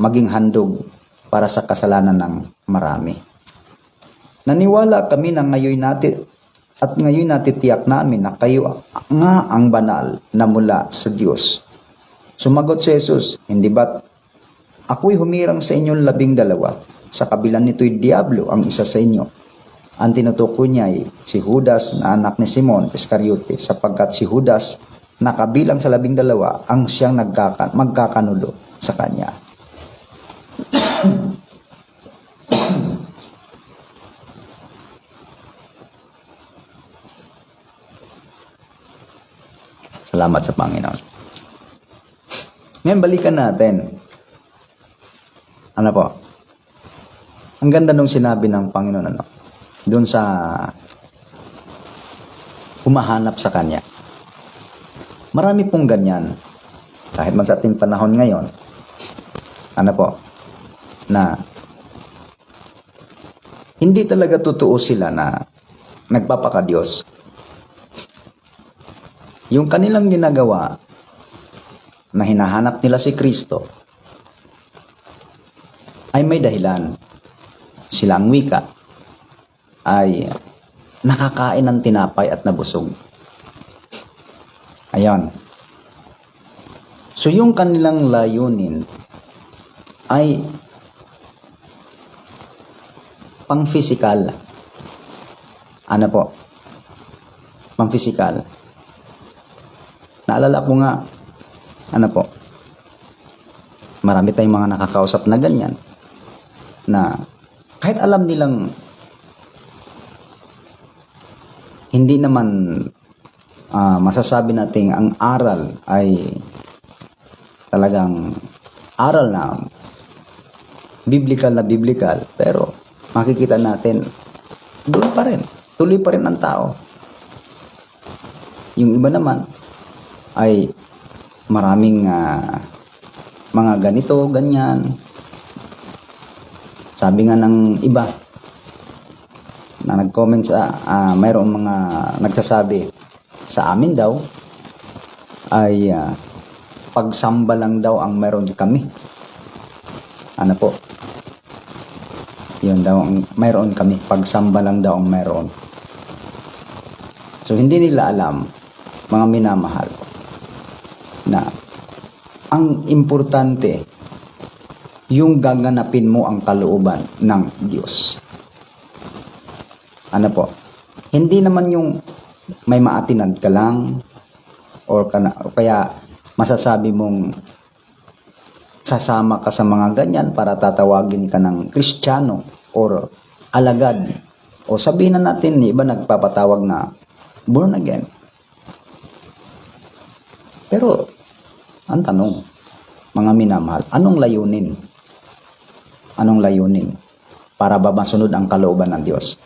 Maging handog para sa kasalanan ng marami. Naniwala kami na ngayon natitiyak namin na kayo nga ang banal na mula sa Diyos. Sumagot si Jesus, hindi ba't ako'y humirang sa inyong 12? Sa kabilang nito'y Diablo ang isa sa inyo. Ang tinutukoy niya ay si Judas na anak ni Simon Iscariote, sapagkat si Judas na kabilang sa 12 ang siyang magkakanulo sa kanya. Salamat sa Panginoon. Ngayon, balikan natin. Ang ganda nung sinabi ng Panginoon, doon sa humahanap sa Kanya. Marami pong ganyan. Kahit man sa ating panahon ngayon, na hindi talaga totoo sila na nagpapakadiyos. Yung kanilang ginagawa na hinahanap nila si Kristo ay may dahilan. Sila ang wika ay nakakain ng tinapay at nabusog. Ayan. So yung kanilang layunin ay pang-physical. Pang-physical. Naalala ko nga, marami tayong mga nakakausap na ganyan, na kahit alam nilang hindi naman masasabi natin ang aral ay talagang aral na biblical, pero makikita natin doon pa rin, tuloy pa rin ang tao. Yung iba naman ay maraming mga ganito, ganyan. Sabi nga ng iba na nag-comment mayroong mga nagsasabi sa amin daw ay pagsamba lang daw ang meron kami. Yun daw ang mayroon kami, pagsamba lang daw ang mayroon. So hindi nila alam, mga minamahal, na ang importante yung gaganapin mo ang kalooban ng Diyos. Ano po? Hindi naman yung may maatinad ka lang o kaya masasabi mong sasama ka sa mga ganyan para tatawagin ka ng Kristiyano or alagad. O sabihin na natin, iba nagpapatawag na born again. Pero, ang tanong, mga minamahal, anong layunin? Anong layunin? Para ba masunod ang kalooban ng Diyos?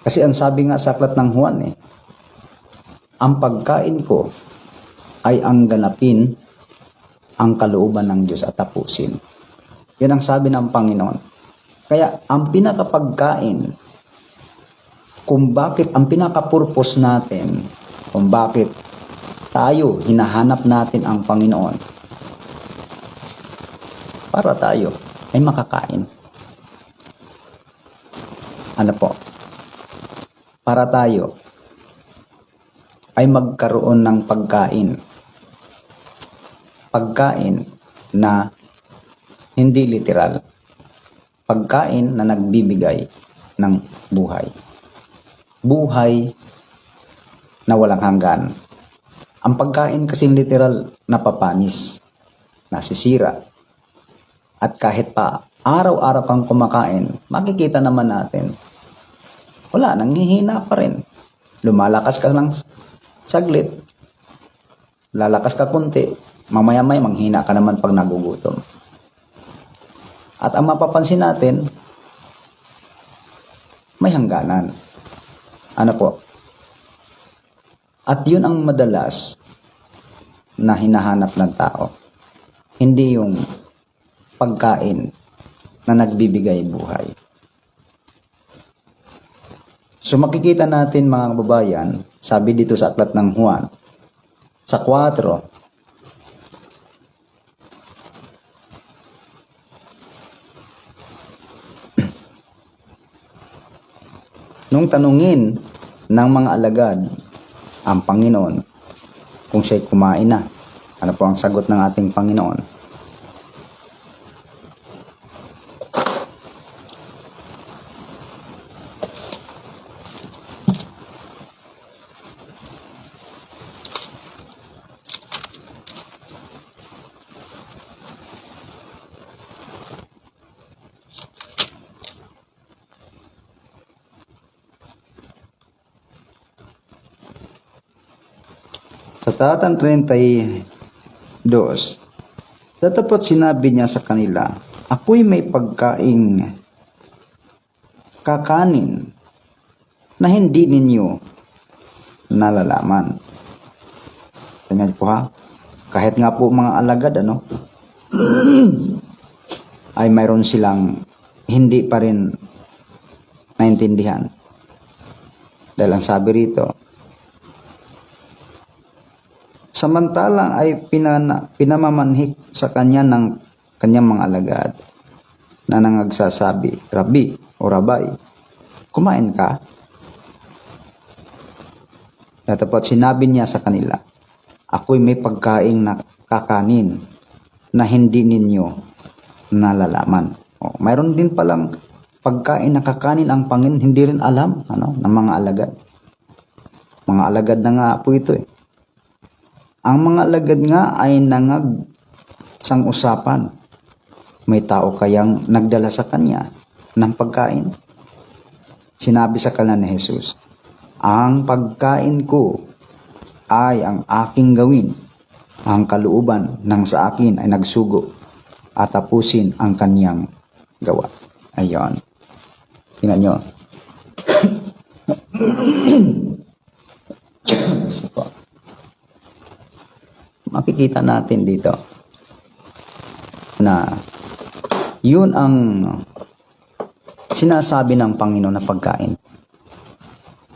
Kasi ang sabi nga sa aklat ng Juan ang pagkain ko ay ang ganapin ang kalooban ng Diyos at tapusin. Yan ang sabi ng Panginoon. Kaya ang pinakapagkain, kung bakit ang pinaka-purpose natin, kung bakit tayo hinahanap natin ang Panginoon, para tayo ay makakain. Ano po? Para tayo ay magkaroon ng pagkain. Pagkain na hindi literal. Pagkain na nagbibigay ng buhay. Buhay na walang hanggan. Ang pagkain kasing literal napapanis, nasisira. At kahit pa araw-araw kang kumakain, makikita naman natin, wala, nanghihina pa rin. Lumalakas ka ng saglit, lalakas ka kunti, mamaya-maya manghina ka naman pag nagugutom. At ang mapapansin natin, may hangganan. Ano po? At yun ang madalas na hinahanap ng tao. Hindi yung pagkain na nagbibigay buhay. So makikita natin mga kababayan, sabi dito sa aklat ng Juan, sa 4, nung tanungin ng mga alagad ang Panginoon kung siya'y kumain na, ano po ang sagot ng ating Panginoon? Sa talatang 32, datapot sinabi niya sa kanila, ako'y may pagkaing kakanin na hindi ninyo nalalaman. Tingnan po ha, kahit nga po mga alagad, ay mayroon silang hindi pa rin naintindihan. Dahil ang sabi rito, samantalang ay pinamamanhik sa kanya ng kanyang mga alagad na nangagsasabi, Rabbi o Rabay, kumain ka? Datapot sinabi niya sa kanila, ako'y may pagkain na kakanin na hindi ninyo nalalaman. Mayroon din palang pagkain na kakanin ang Panginoon, hindi rin alam ng mga alagad. Mga alagad na nga po ito Ang mga alagad nga ay nangag sang usapan. May tao kayang nagdala sa kanya ng pagkain. Sinabi sa kanila ni Jesus, ang pagkain ko ay ang aking gawin. Ang kalooban ng sa akin ay nagsugo at tapusin ang kanyang gawa. Ayon. Tingnan nyo. Makikita natin dito na yun ang sinasabi ng Panginoon na pagkain.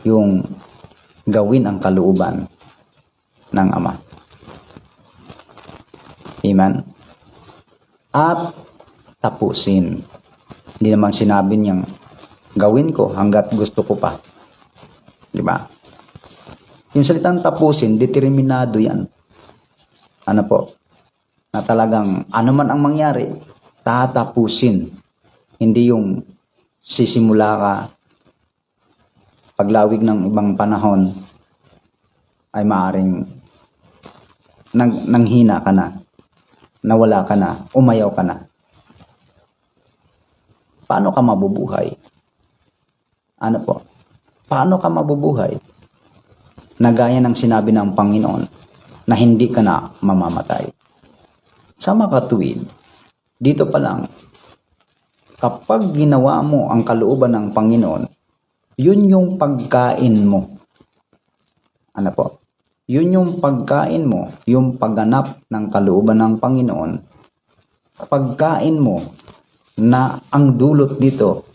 Yung gawin ang kalooban ng Ama. Amen? At tapusin. Hindi naman sinabi niyang gawin ko hanggat gusto ko pa. Diba? Yung salitang tapusin, determinado yan. Ano po? na talagang ano man ang mangyari, tatapusin. Hindi yung sisimula ka, paglawig ng ibang panahon, ay maaring nanghina ka na, nawala ka na, umayaw ka na. Paano ka mabubuhay? Ano po? Paano ka mabubuhay? Na gaya ng sinabi ng Panginoon na hindi ka na mamamatay. Sa makatuwid, dito pa lang, kapag ginawa mo ang kalooban ng Panginoon, yun yung pagkain mo. Ano po? Yun yung pagkain mo, yung pagganap ng kalooban ng Panginoon. Pagkain mo na ang dulot dito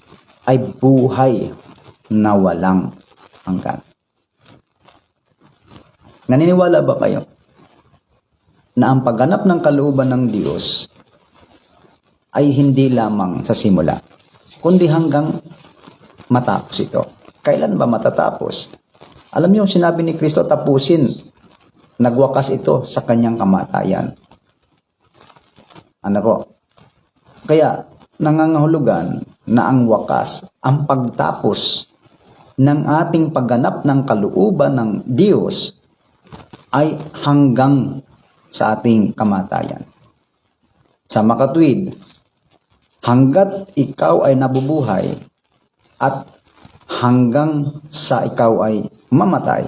ay buhay na walang hanggan. Naniniwala ba kayo na ang pagganap ng kalooban ng Diyos ay hindi lamang sa simula, kundi hanggang matapos ito? Kailan ba matatapos? Alam niyo, sinabi ni Kristo, tapusin. Nagwakas ito sa kanyang kamatayan. Ano po? Kaya, nangangahulugan na ang wakas, ang pagtapos ng ating pagganap ng kalooban ng Diyos ay hanggang sa ating kamatayan. Sa makatwid, hanggat ikaw ay nabubuhay at hanggang sa ikaw ay mamatay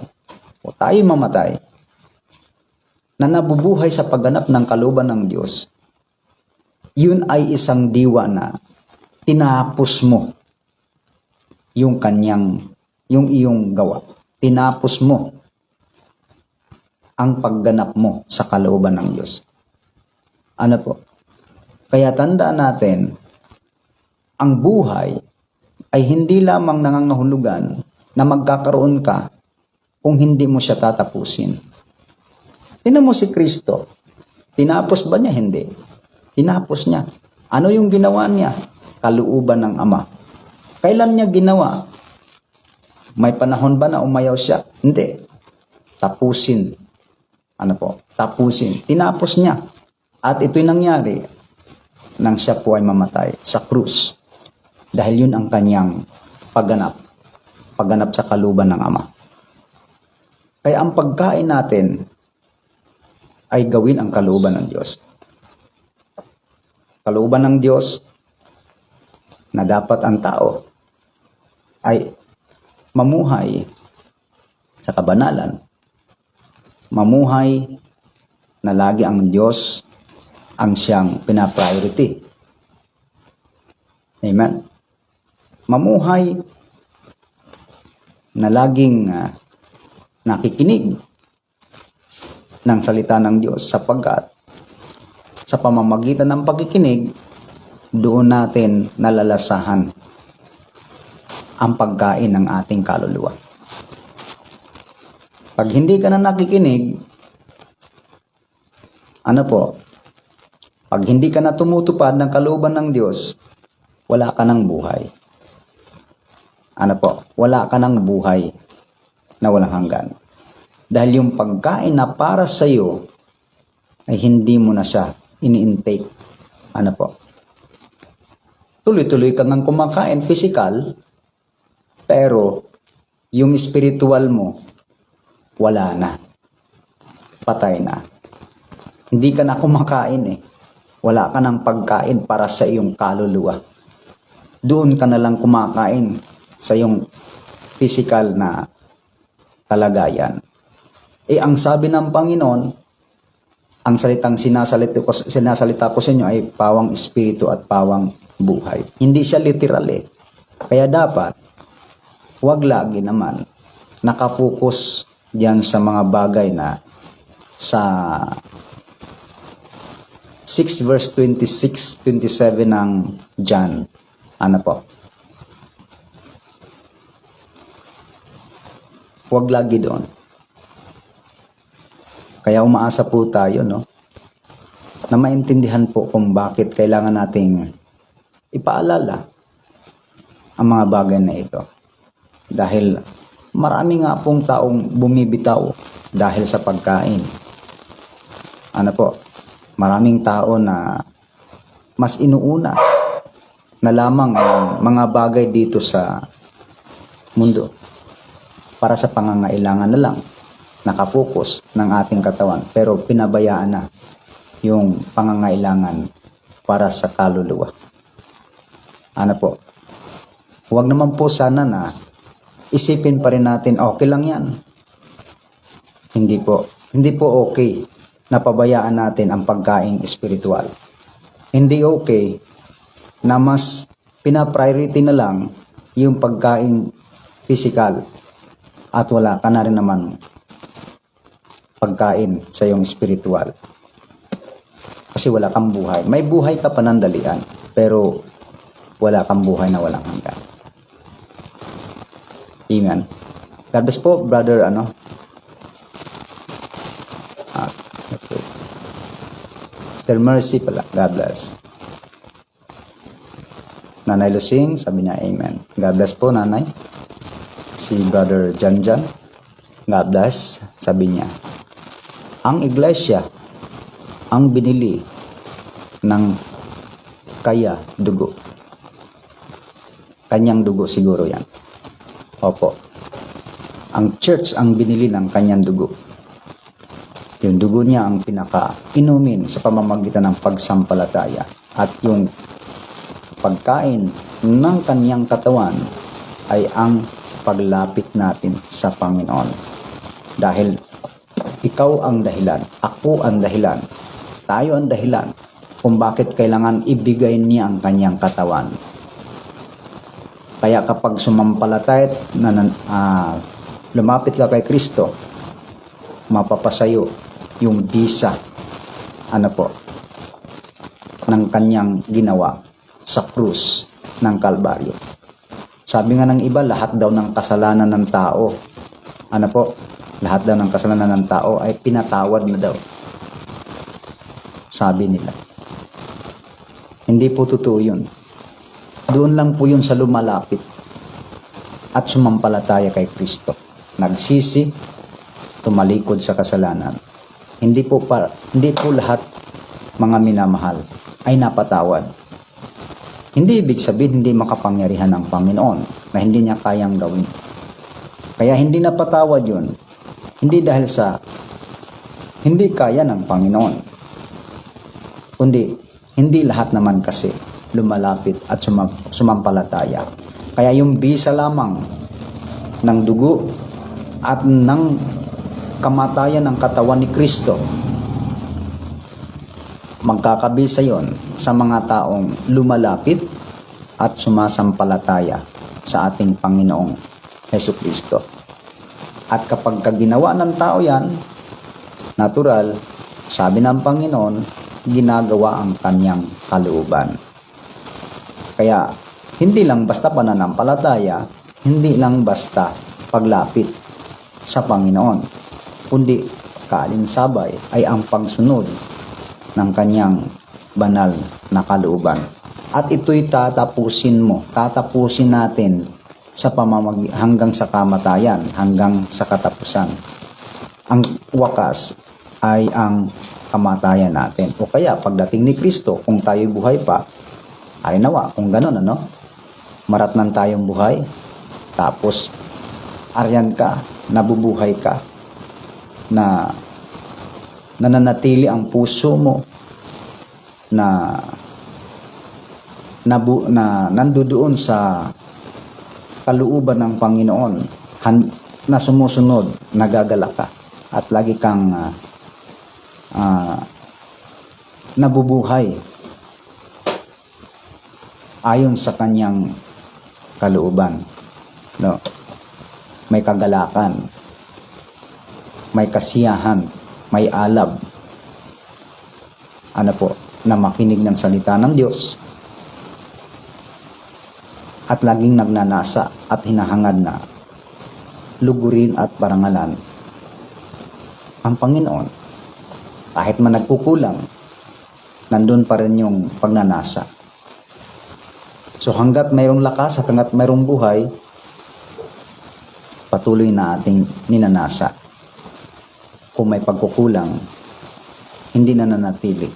o tayo mamatay, na nabubuhay sa pagganap ng kalooban ng Diyos, yun ay isang diwa na tinapos mo yung iyong gawa. Tinapos mo ang pagganap mo sa kalooban ng Diyos. Ano po? Kaya tandaan natin, ang buhay ay hindi lamang nangangahulugan na magkakaroon ka kung hindi mo siya tatapusin. Tingnan mo si Kristo. Tinapos ba niya? Hindi. Tinapos niya. Ano yung ginawa niya? Kalooban ng Ama. Kailan niya ginawa? May panahon ba na umayaw siya? Hindi. Tapusin. Ano po? Tapusin. Tinapos niya. At ito'y nangyari nang siya po ay mamatay sa krus. Dahil yun ang kanyang pagganap. Pagganap sa kalooban ng Ama. Kaya ang pagkain natin ay gawin ang kalooban ng Diyos. Kalooban ng Diyos na dapat ang tao ay mamuhay sa kabanalan. Mamuhay na lagi ang Diyos ang siyang pinapriority. Amen? Mamuhay na laging nakikinig ng salita ng Diyos sapagkat sa pamamagitan ng pagkikinig, doon natin nalalasahan ang pagkain ng ating kaluluwa. Pag hindi ka na nakikinig, ano po? Pag hindi ka na tumutupad ng kalooban ng Diyos, wala ka ng buhay. Ano po? Wala ka ng buhay na walang hanggan. Dahil yung pagkain na para sa iyo ay hindi mo na siya ini-intake. Ano po? Tuloy-tuloy ka ngang kumakain physical, pero yung spiritual mo, wala na. Patay na. Hindi ka na kumakain eh. Wala ka ng pagkain para sa iyong kaluluwa. Doon ka na lang kumakain sa iyong physical na kalagayan. Eh, ang sabi ng Panginoon, ang salitang sinasalita ko sa inyo ay pawang espiritu at pawang buhay. Hindi siya literal eh. Kaya dapat, huwag lagi naman nakafocus diyan sa mga bagay na sa 6 verse 26, 27 ng John. Ano po? Huwag lagi doon. Kaya umaasa po tayo, no? Na maintindihan po kung bakit kailangan nating ipaalala ang mga bagay na ito. Dahil marami nga pong taong bumibitaw dahil sa pagkain. Ano po? maraming tao na mas inuuna na lamang ang mga bagay dito sa mundo para sa pangangailangan na lang, nakafocus ng ating katawan, pero pinabayaan na yung pangangailangan para sa kaluluwa. Ano po? Huwag naman po sana na isipin pa rin natin, okay lang yan. Hindi po. Hindi po okay na pabayaan natin ang pagkaing espiritual. Hindi okay na mas pina-priority na lang yung pagkaing physical at wala ka na rin naman pagkain sa iyong spiritual. Kasi wala kang buhay. May buhay ka panandalian, pero wala kang buhay na walang hanggan. Amen. God bless po, brother, okay. Still mercy pala. God bless. Nanay Lusing, sabi niya, amen. God bless po, nanay. Si brother Janjan, God bless, sabi niya. Ang iglesia, ang binili ng kaya dugo. Kanyang dugo siguro yan. Opo. Ang church ang binili ng kanyang dugo. Yung dugo niya ang pinaka-inumin sa pamamagitan ng pagsampalataya. At yung pagkain ng kanyang katawan ay ang paglapit natin sa Panginoon. Dahil ikaw ang dahilan, ako ang dahilan, tayo ang dahilan kung bakit kailangan ibigay niya ang kanyang katawan. Kaya kapag sumampalataya lumapit ka kay Kristo, mapapasayo yung bisa ng kanyang ginawa sa krus ng Kalbaryo. Sabi nga ng iba, lahat daw ng kasalanan ng tao, lahat daw ng kasalanan ng tao ay pinatawad na daw. Sabi nila. Hindi po totoo yun. Doon lang po yun sa lumalapit at sumampalataya kay Kristo. Nagsisi, tumalikod sa kasalanan. Hindi po lahat mga minamahal ay napatawad. Hindi ibig sabihin hindi makapangyarihan ng Panginoon na hindi niya kayang gawin. Kaya hindi napatawad yun. Hindi dahil sa hindi kaya ng Panginoon. Kundi hindi lahat naman kasi lumalapit at sumampalataya. Kaya yung bisa lamang ng dugo at ng kamatayan ng katawan ni Kristo, magkakabisa yon sa mga taong lumalapit at sumasampalataya sa ating Panginoong Hesukristo. At kapag ginawa ng tao yan, natural, sabi ng Panginoon, ginagawa ang kanyang kalooban. Kaya, hindi lang basta pananampalataya, hindi lang basta paglapit sa Panginoon, kundi kaalinsabay ay ang pagsunod ng kanyang banal na kalooban. At ito'y tatapusin natin sa hanggang sa kamatayan, hanggang sa katapusan. Ang wakas ay ang kamatayan natin. O kaya pagdating ni Kristo, kung tayo'y buhay pa, ay nawa, kung gano'n, maratnan tayong buhay, tapos aryan ka, nabubuhay ka, na nananatili ang puso mo, na nandoon sa kalooban ng Panginoon, na sumusunod, nagagala ka, at lagi kang nabubuhay ayon sa kanyang kalooban. No? May kagalakan, may kasiyahan, may alab. Na makinig ng salita ng Diyos at laging nagnanasa at hinahangad na lugurin at parangalan ang Panginoon. Kahit man nagkukulang, nandun pa rin yung pagnanasa. So hanggat mayroong lakas at hanggat mayroong buhay, patuloy na ating ninanasa. Kung may pagkukulang, hindi na nanatili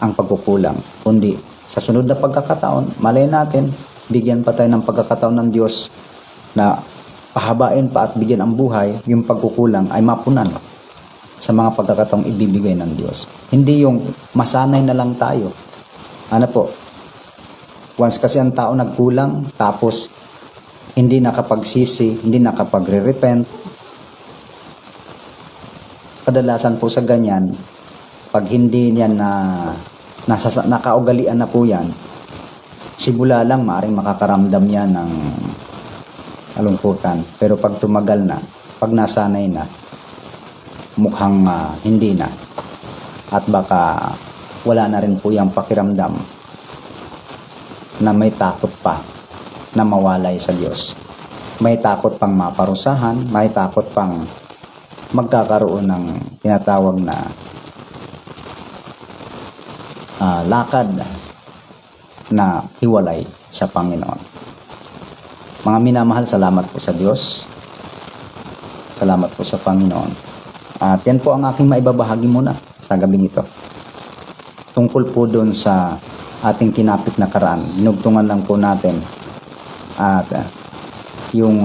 ang pagkukulang, kundi sa sunod na pagkakataon, malay natin, bigyan pa tayo ng pagkakataon ng Diyos na pahabain pa at bigyan ang buhay, yung pagkukulang ay mapunan sa mga pagkakataong ibibigay ng Diyos. Hindi yung masanay na lang tayo. Ano po? Once kasi ang tao nagkulang, tapos hindi nakapagsisi, hindi nakapagre-repent. Kadalasan po sa ganyan, pag hindi niyan nakaugalian na po yan, simula lang maaaring makakaramdam yan ng kalungkutan. Pero pag tumagal na, pag nasanay na, mukhang hindi na. At baka wala na rin po yung pakiramdam na may takot pa na mawalay sa Diyos. May takot pang maparusahan, may takot pang magkakaroon ng tinatawag na lakad na hiwalay sa Panginoon. Mga minamahal, salamat po sa Diyos. Salamat po sa Panginoon. At yan po ang aking maibabahagi muna sa gabing ito. Tungkol po doon sa ating kinapit na karaan. Dinugtungan lang po natin. At yung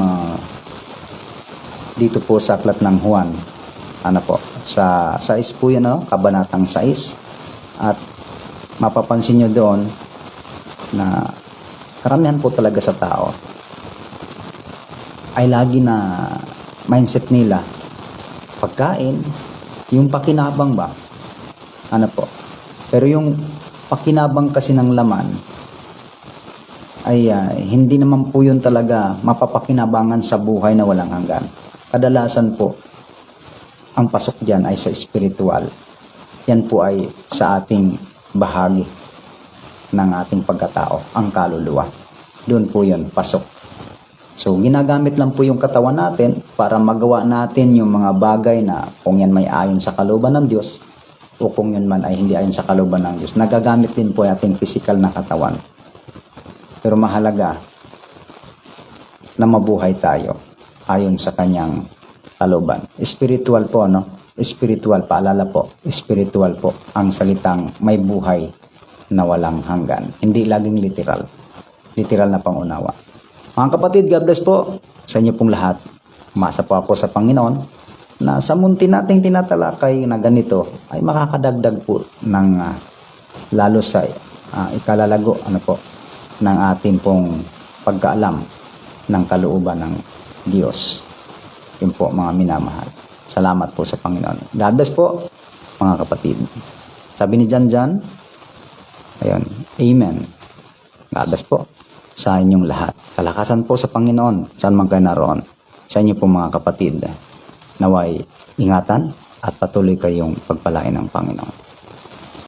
dito po sa aklat ng Juan, ano po, sa 6 po yan, kabanatang 6. At mapapansin nyo doon na karamihan po talaga sa tao ay lagi na mindset nila pagkain, yung pakinabang ba? Ano po? Pero yung pakinabang kasi ng laman ay hindi naman po yun talaga mapapakinabangan sa buhay na walang hanggan. Kadalasan po, ang pasok dyan ay sa spiritual. Yan po ay sa ating bahagi ng ating pagkatao, ang kaluluwa. Doon po yun, pasok. So, ginagamit lang po yung katawan natin para magawa natin yung mga bagay na kung yan may ayon sa kalooban ng Diyos o kung yun man ay hindi ayon sa kalooban ng Diyos. Nagagamit din po yung ating physical na katawan. Pero mahalaga na mabuhay tayo ayon sa kanyang kalooban. Spiritual po, Spiritual, paalala po, spiritual po ang salitang may buhay na walang hanggan. Hindi laging literal. Literal na pangunawa. Mga kapatid, God bless po sa inyo pong lahat. Umasa po ako sa Panginoon na sa munti nating tinatalakay na ganito ay makakadagdag po ng lalo sa ikalalago ng ating pong pagkaalam ng kalooban ng Diyos. Yun po mga minamahal. Salamat po sa Panginoon. God bless po mga kapatid. Sabi ni Jan, ayun, Amen. God bless po sa inyong lahat. Kalakasan po sa Panginoon, saan man kayo naroon. Sa inyo po mga kapatid, naway ingatan at patuloy kayong pagpalain ng Panginoon.